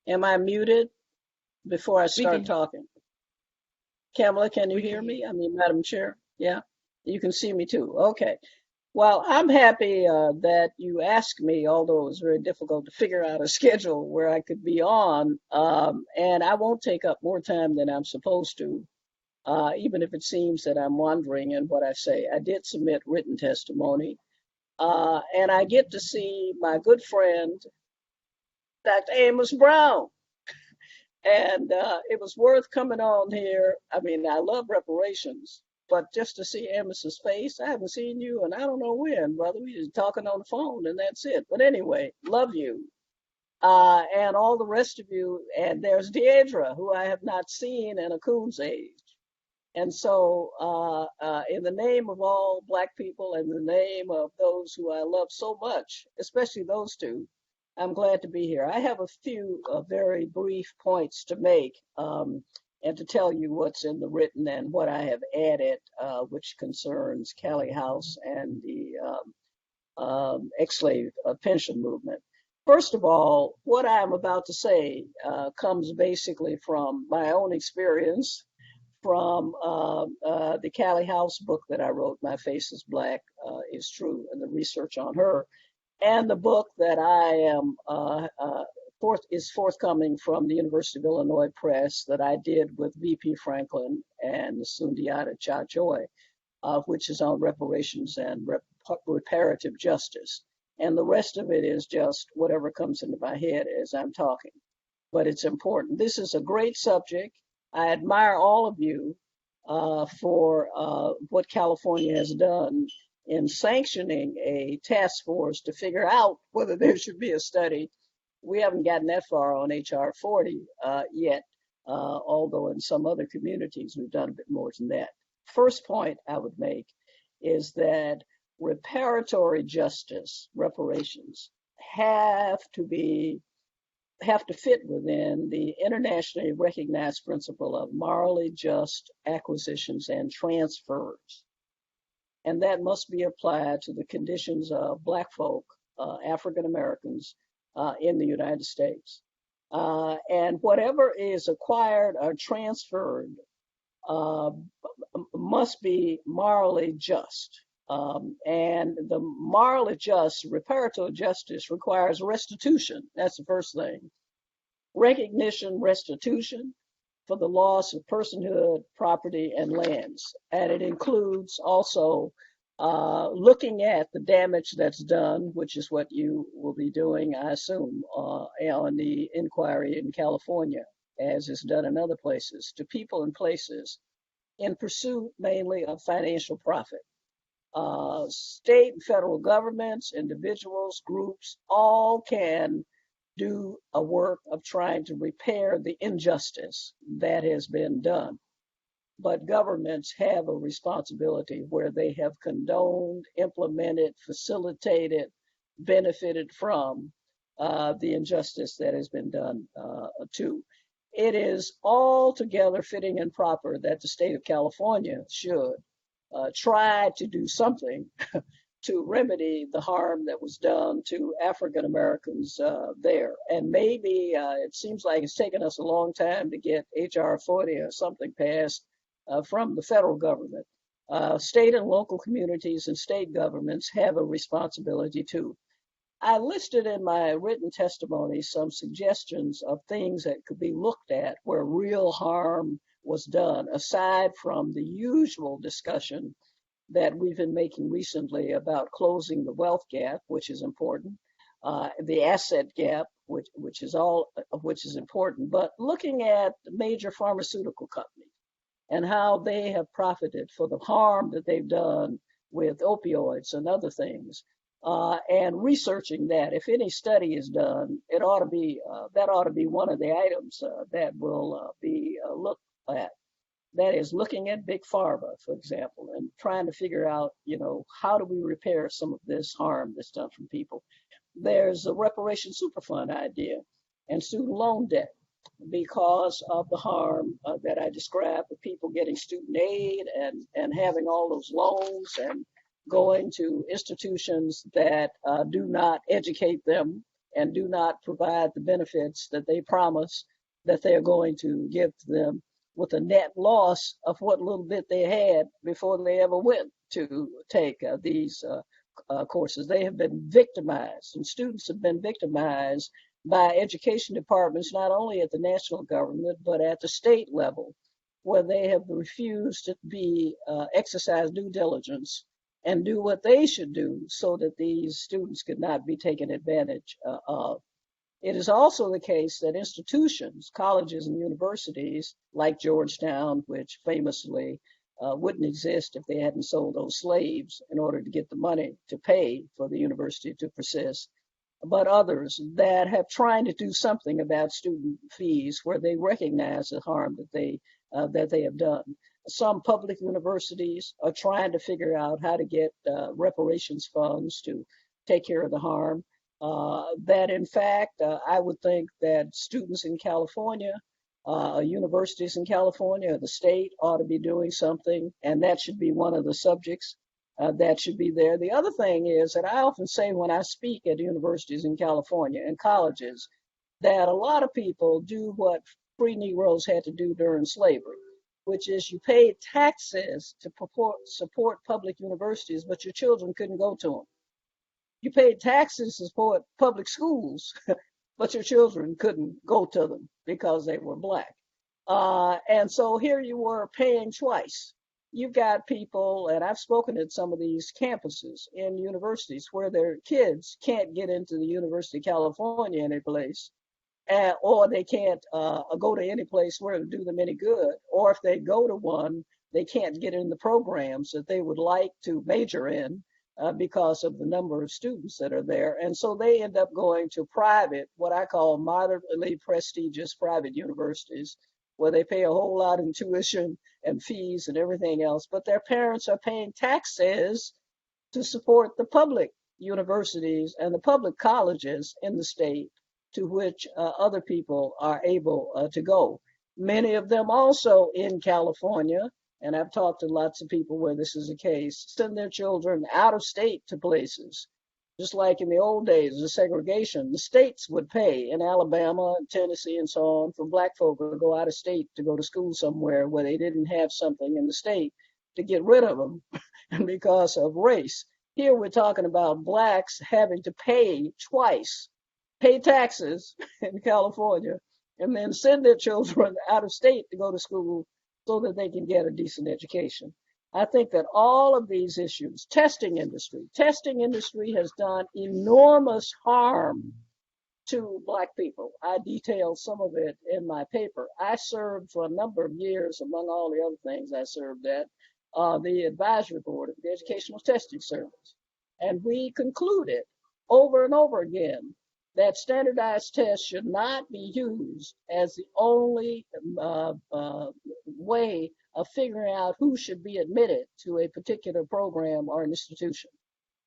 Am I muted before I We start can talking? Kamala, can you we hear can hear me? you. I mean, Madam Chair. Yeah, you can see me too. Okay. Well, I'm happy that you asked me, although it was very difficult to figure out a schedule where I could be on. And I won't take up more time than I'm supposed to, even if it seems that I'm wandering in what I say. I did submit written testimony, and I get to see my good friend, Dr. Amos Brown. And it was worth coming on here. I mean, I love reparations, but just to see Amos's face, I haven't seen you, and I don't know when, brother. We just talking on the phone, and that's it. But anyway, love you, and all the rest of you. And there's Deidre, who I have not seen in a coon's age. And so, in the name of all Black people, and the name of those who I love so much, especially those two, I'm glad to be here. I have a few very brief points to make, and to tell you what's in the written and what I have added, which concerns Callie House and the ex-slave pension movement. First of all, what I'm about to say comes basically from my own experience from the Callie House book that I wrote, My Face is Black is True, and the research on her, and the book that I am is forthcoming from the University of Illinois Press that I did with V.P. Franklin and Sundiata Cha Choi, which is on reparations and reparative justice. And the rest of it is just whatever comes into my head as I'm talking. But it's important. This is a great subject. I admire all of you for what California has done in sanctioning a task force to figure out whether there should be a study. We haven't gotten that far on HR 40 yet, although in some other communities we've done a bit more than that. First point I would make is that reparatory justice, reparations, have to be have to fit within the internationally recognized principle of morally just acquisitions and transfers. And that must be applied to the conditions of Black folk, African Americans in the United States. And whatever is acquired or transferred uh, must be morally just. And the morally just, reparatory justice requires restitution. That's the first thing. Recognition, restitution for the loss of personhood, property, and lands. And it includes also looking at the damage that's done, which is what you will be doing, I assume, on the inquiry in California, as is done in other places, to people and places in pursuit mainly of financial profit. State and federal governments, individuals, groups, all can do a work of trying to repair the injustice that has been done. But governments have a responsibility where they have condoned, implemented, facilitated, benefited from the injustice that has been done to. It is altogether fitting and proper that the state of California should try to do something to remedy the harm that was done to African Americans there. And maybe it seems like it's taken us a long time to get HR 40 or something passed from the federal government. State and local communities and state governments have a responsibility too. I listed in my written testimony some suggestions of things that could be looked at where real harm was done, aside from the usual discussion that we've been making recently about closing the wealth gap, which is important, the asset gap, which is important, but looking at major pharmaceutical companies and how they have profited for the harm that they've done with opioids and other things, and researching that. If any study is done, it ought to be that ought to be one of the items that will be looked at. That is looking at big pharma, for example, and trying to figure out, how do we repair some of this harm that's done from people. There's a reparation superfund idea and student loan debt because of the harm that I described of people getting student aid and having all those loans and going to institutions that do not educate them and do not provide the benefits that they promise that they're going to give to them, with a net loss of what little bit they had before they ever went to take these courses. They have been victimized, and students have been victimized by education departments, not only at the national government, but at the state level, where they have refused to exercise due diligence and do what they should do so that these students could not be taken advantage of. It is also the case that institutions, colleges and universities like Georgetown, which famously wouldn't exist if they hadn't sold those slaves in order to get the money to pay for the university to persist, but others that have tried to do something about student fees where they recognize the harm that they have done. Some public universities are trying to figure out how to get reparations funds to take care of the harm. That in fact, I would think that students in California, universities in California, the state ought to be doing something, and that should be one of the subjects that should be there. The other thing is that I often say when I speak at universities in California and colleges that a lot of people do what free Negroes had to do during slavery, which is you paid taxes to support public universities, but your children couldn't go to them. You paid taxes to support public schools, but your children couldn't go to them because they were black. And so here you were paying twice. You've got people, and I've spoken at some of these campuses in universities where their kids can't get into the University of California any place, or they can't go to any place where it'll do them any good, or if they go to one, they can't get in the programs that they would like to major in because of the number of students that are there. And so they end up going to private, what I call moderately prestigious private universities, where they pay a whole lot in tuition and fees and everything else, but their parents are paying taxes to support the public universities and the public colleges in the state to which other people are able to go. Many of them also in California, and I've talked to lots of people where this is the case, send their children out of state to places. Just like in the old days of segregation, the states would pay in Alabama, Tennessee, and so on for black folk to go out of state to go to school somewhere where they didn't have something in the state to get rid of them and because of race. Here we're talking about blacks having to pay twice, pay taxes in California, and then send their children out of state to go to school so that they can get a decent education. I think that all of these issues, testing industry has done enormous harm to black people. I detailed some of it in my paper. I served for a number of years, among all the other things I served at, the advisory board of the Educational Testing Service. And we concluded over and over again that standardized tests should not be used as the only way of figuring out who should be admitted to a particular program or an institution,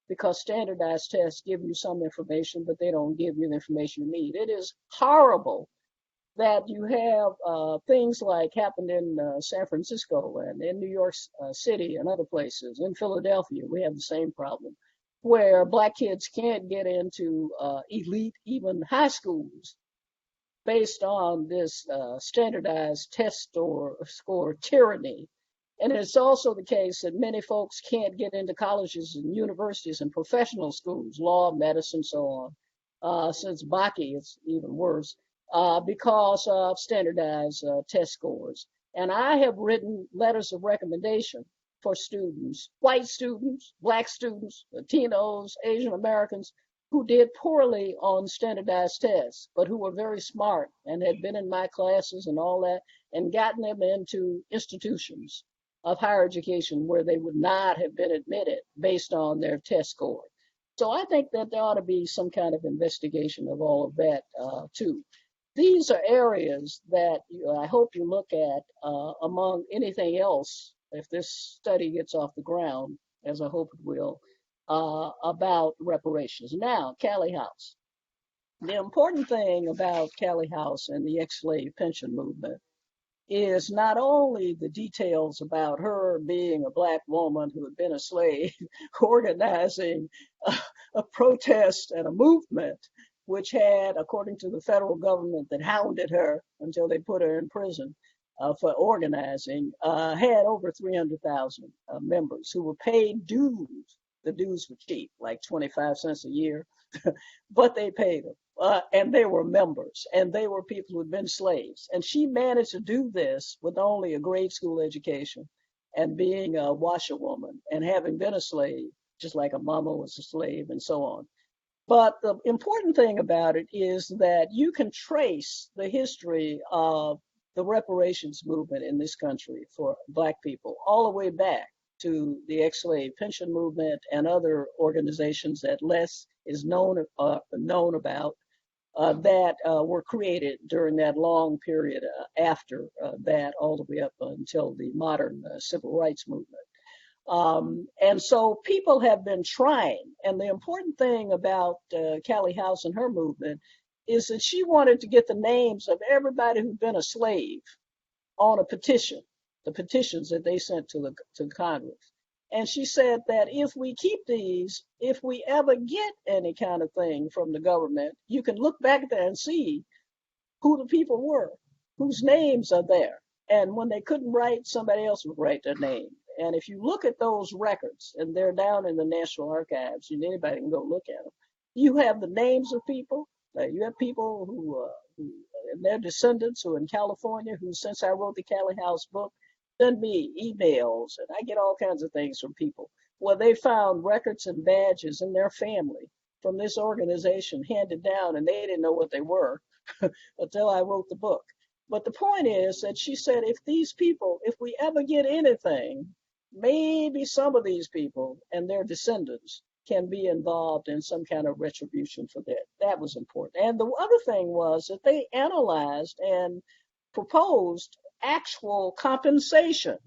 because standardized tests give you some information, but they don't give you the information you need. It is horrible that you have things like happened in San Francisco and in New York City and other places. In Philadelphia, we have the same problem, where black kids can't get into elite, even high schools, based on this standardized test score tyranny. And it's also the case that many folks can't get into colleges and universities and professional schools, law, medicine, so on. Since Bakke, it's even worse, because of standardized test scores. And I have written letters of recommendation for students, white students, black students, Latinos, Asian Americans, who did poorly on standardized tests, but who were very smart and had been in my classes and all that, and gotten them into institutions of higher education where they would not have been admitted based on their test score. So I think that there ought to be some kind of investigation of all of that too. These are areas that I hope you look at among anything else, if this study gets off the ground, as I hope it will, about reparations. Now, Callie House. The important thing about Callie House and the ex-slave pension movement is not only the details about her being a black woman who had been a slave, organizing a protest and a movement which had, according to the federal government that hounded her until they put her in prison for organizing, had over 300,000 members who were paid dues. The dues were cheap, like 25 cents a year, but they paid them. And they were members, and they were people who had been slaves. And she managed to do this with only a grade school education and being a washerwoman and having been a slave, just like a mama was a slave and so on. But the important thing about it is that you can trace the history of the reparations movement in this country for Black people all the way back to the ex-slave pension movement and other organizations that less is known about that were created during that long period after that, all the way up until the modern civil rights movement. And so people have been trying. And the important thing about Callie House and her movement is that she wanted to get the names of everybody who'd been a slave on a petition, the petitions that they sent to Congress. And she said that if we keep these, if we ever get any kind of thing from the government, you can look back there and see who the people were, whose names are there. And when they couldn't write, somebody else would write their name. And if you look at those records, and they're down in the National Archives, and anybody can go look at them, you have the names of people. You have people who and their descendants who are in California, who since I wrote the Callie House book, send me emails, and I get all kinds of things from people where they found records and badges in their family from this organization handed down, and they didn't know what they were until I wrote the book. But the point is that she said, if these people, if we ever get anything, maybe some of these people and their descendants can be involved in some kind of retribution for that. That was important. And the other thing was that they analyzed and proposed actual compensation.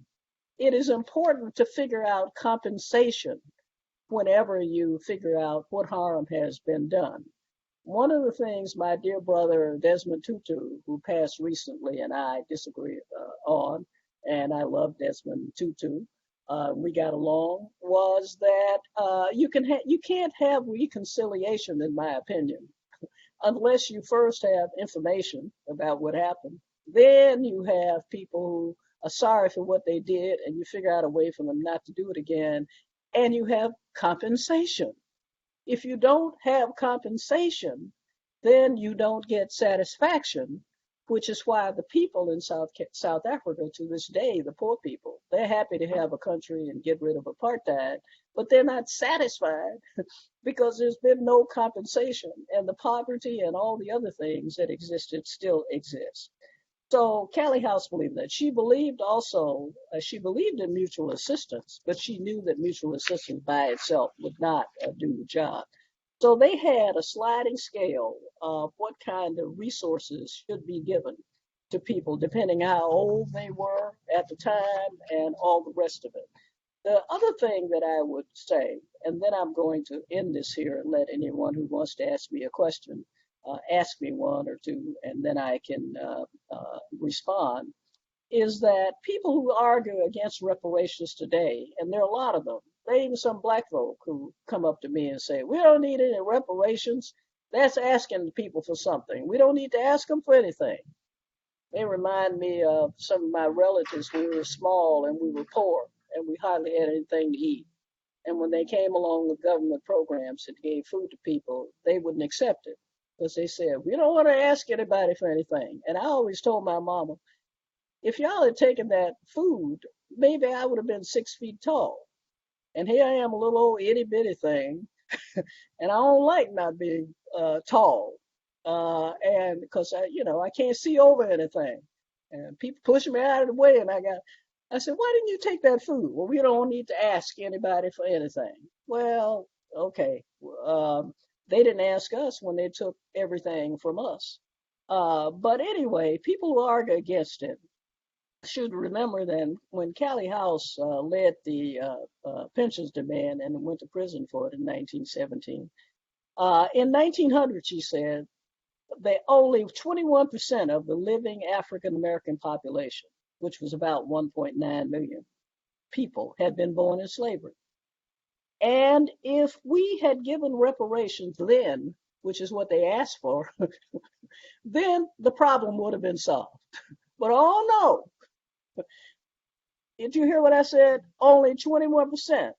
It is important to figure out compensation whenever you figure out what harm has been done. One of the things my dear brother Desmond Tutu, who passed recently, and I disagree on, and I love Desmond Tutu, we got along, was that you can't have reconciliation, in my opinion, unless you first have information about what happened. Then you have people who are sorry for what they did, and you figure out a way for them not to do it again, and you have compensation. If you don't have compensation, then you don't get satisfaction, which is why the people in South Africa to this day, the poor people, they're happy to have a country and get rid of apartheid, but they're not satisfied because there's been no compensation, and the poverty and all the other things that existed still exist. So Callie House believed that. She believed also, she believed in mutual assistance, but she knew that mutual assistance by itself would not do the job. So they had a sliding scale of what kind of resources should be given to people, depending how old they were at the time and all the rest of it. The other thing that I would say, and then I'm going to end this here and let anyone who wants to ask me a question ask me one or two, and then I can respond, is that people who argue against reparations today, and there are a lot of them, there are even some Black folk who come up to me and say, we don't need any reparations. That's asking people for something. We don't need to ask them for anything. They remind me of some of my relatives when we were small and we were poor and we hardly had anything to eat. And when they came along with government programs that gave food to people, they wouldn't accept it because they said, we don't want to ask anybody for anything. And I always told my mama, if y'all had taken that food, maybe I would have been 6 feet tall. And here I am, a little old itty bitty thing, and I don't like not being tall, and because I can't see over anything, and people push me out of the way, and I said, why didn't you take that food? Well, we don't need to ask anybody for anything. Well, okay, they didn't ask us when they took everything from us, but anyway, people who argue against it should remember then when Callie House led the pensions demand and went to prison for it in 1917. In 1900, she said that only 21% of the living African American population, which was about 1.9 million people, had been born in slavery. And if we had given reparations then, which is what they asked for, then the problem would have been solved. But oh no, did you hear what I said? Only 21%,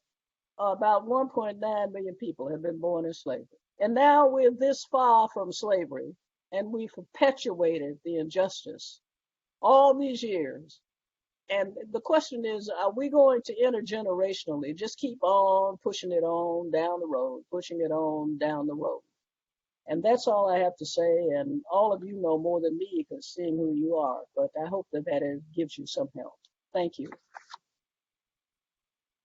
about 1.9 million people have been born in slavery. And now we're this far from slavery, and we've perpetuated the injustice all these years. And the question is, are we going to intergenerationally just keep on pushing it on down the road, pushing it on down the road? And that's all I have to say. And all of you know more than me because seeing who you are. But I hope that that gives you some help. Thank you.